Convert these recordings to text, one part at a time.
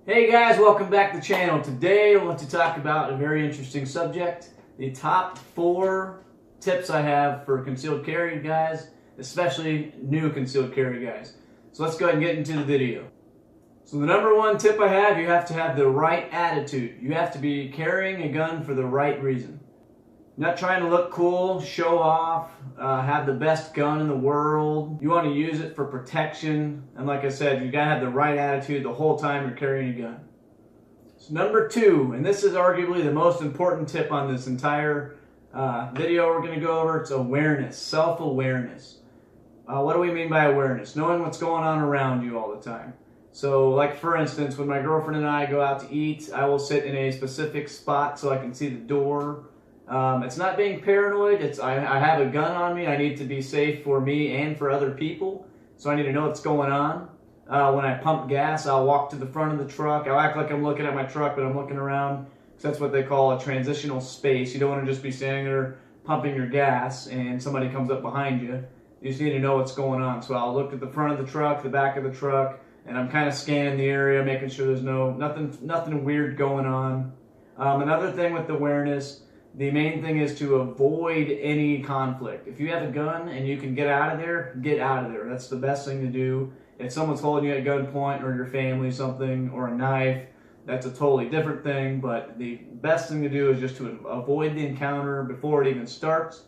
Hey guys, welcome back to the channel. Today I want to talk about a very interesting subject, the top 4 tips I have for concealed carry guys, especially new concealed carry guys. So let's go ahead and get into the video. So the number 1 tip I have, you have to have the right attitude. You have to be carrying a gun for the right reason. Not trying to look cool, show off, have the best gun in the world. You want to use it for protection. And like I said, you gotta have the right attitude the whole time you're carrying a gun. So number 2, and this is arguably the most important tip on this entire video we're gonna go over, it's awareness, self-awareness. What do we mean by awareness? Knowing what's going on around you all the time. So like for instance, when my girlfriend and I go out to eat, I will sit in a specific spot so I can see the door. It's not being paranoid, it's I have a gun on me, I need to be safe for me and for other people, so I need to know what's going on. When I pump gas, I'll walk to the front of the truck, I'll act like I'm looking at my truck, but I'm looking around, because that's what they call a transitional space. You don't want to just be standing there pumping your gas and somebody comes up behind you. You just need to know what's going on. So I'll look at the front of the truck, the back of the truck, and I'm kind of scanning the area, making sure there's nothing weird going on. Another thing with awareness, the main thing is to avoid any conflict. If you have a gun and you can get out of there, get out of there. That's the best thing to do. If someone's holding you at gunpoint or your family something or a knife, that's a totally different thing. But the best thing to do is just to avoid the encounter before it even starts.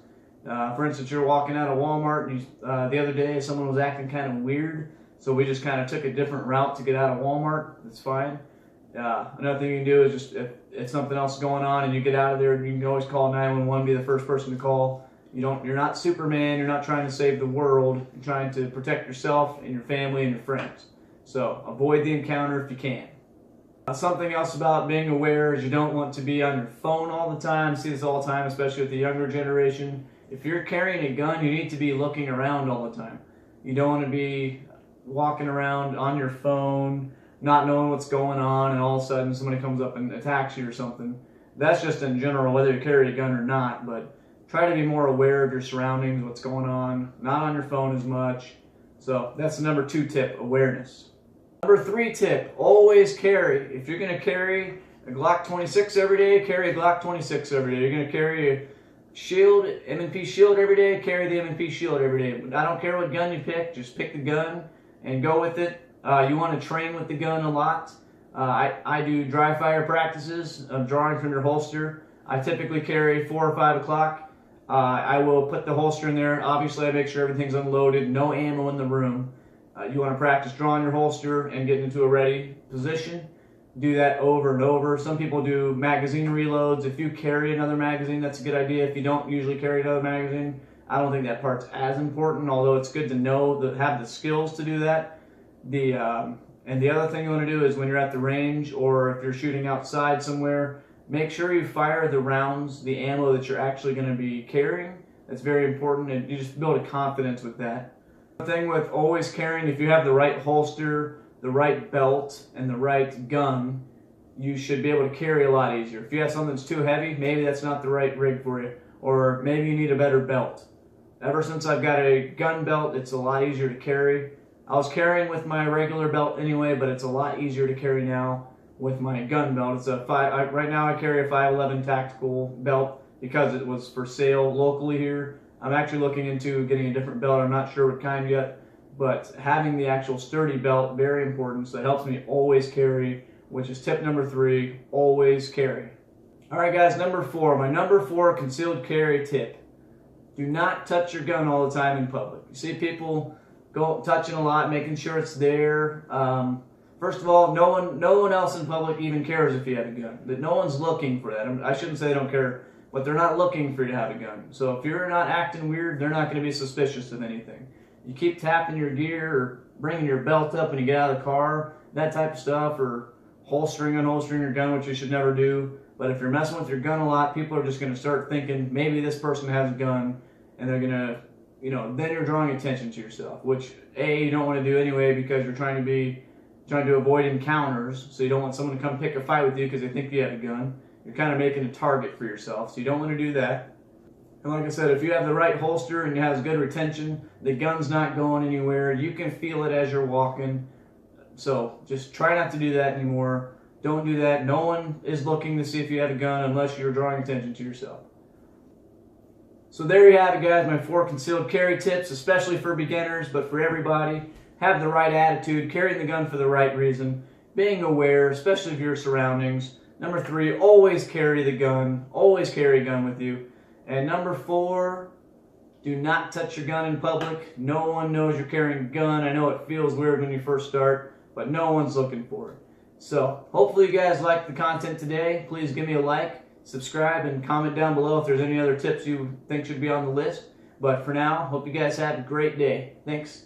For instance, you're walking out of Walmart and the other day someone was acting kind of weird. So we just kind of took a different route to get out of Walmart. That's fine. Another thing you can do is just if something else is going on and you get out of there, you can always call 911, be the first person to call. You're not Superman, you're not trying to save the world, you're trying to protect yourself and your family and your friends. So avoid the encounter if you can. Something else about being aware is you don't want to be on your phone all the time. I see this all the time, especially with the younger generation. If you're carrying a gun, you need to be looking around all the time. You don't want to be walking around on your phone, not knowing what's going on, and all of a sudden somebody comes up and attacks you or something. That's just in general, whether you carry a gun or not, but try to be more aware of your surroundings, what's going on, not on your phone as much. So that's the number 2 tip, awareness. Number 3 tip, always carry. If you're going to carry a Glock 26 every day, carry a Glock 26 every day. You're going to carry a shield, M&P shield every day, carry the M&P shield every day. I don't care what gun you pick, just pick the gun and go with it. You want to train with the gun a lot. I do dry fire practices of drawing from your holster. I typically carry 4 or 5 o'clock. I will put the holster in there. Obviously, I make sure everything's unloaded, no ammo in the room. You want to practice drawing your holster and getting into a ready position. Do that over and over. Some people do magazine reloads. If you carry another magazine, that's a good idea. If you don't usually carry another magazine, I don't think that part's as important, although it's good to know, have the skills to do that. And the other thing you want to do is when you're at the range or if you're shooting outside somewhere, make sure you fire the rounds, the ammo that you're actually going to be carrying. That's very important, and you just build a confidence with that. The thing with always carrying, if you have the right holster, the right belt, and the right gun, you should be able to carry a lot easier. If you have something that's too heavy, maybe that's not the right rig for you, or maybe you need a better belt. Ever since I've got a gun belt, it's a lot easier to carry. I was carrying with my regular belt anyway, but it's a lot easier to carry now with my gun belt. It's right now I carry a 511 tactical belt because it was for sale locally here. I'm actually looking into getting a different belt. I'm not sure what kind yet, but having the actual sturdy belt, very important. So it helps me always carry, which is tip number 3, always carry. All right, guys, number 4. My number 4 concealed carry tip. Do not touch your gun all the time in public. You see people go touching a lot, making sure it's there. First of all, no one else in public even cares if you have a gun. That no one's looking for that. I shouldn't say they don't care, but they're not looking for you to have a gun. So if you're not acting weird, they're not going to be suspicious of anything. You keep tapping your gear or bringing your belt up when you get out of the car, that type of stuff, or holstering, unholstering your gun, which you should never do. But if you're messing with your gun a lot, people are just going to start thinking maybe this person has a gun, and they're going to, then you're drawing attention to yourself, which you don't want to do anyway because you're trying to avoid encounters. So you don't want someone to come pick a fight with you because they think you have a gun. You're kind of making a target for yourself, so you don't want to do that. And like I said, if you have the right holster and it has good retention, the gun's not going anywhere. You can feel it as you're walking. So just try not to do that anymore. Don't do that. No one is looking to see if you have a gun unless you're drawing attention to yourself. So there you have it, guys, my 4 concealed carry tips, especially for beginners, but for everybody. Have the right attitude, carrying the gun for the right reason, being aware, especially of your surroundings. Number 3, always carry the gun. Always carry a gun with you. And number 4, do not touch your gun in public. No one knows you're carrying a gun. I know it feels weird when you first start, but no one's looking for it. So hopefully you guys liked the content today. Please give me a like, subscribe, and comment down below if there's any other tips you think should be on the list. But for now, hope you guys have a great day. Thanks.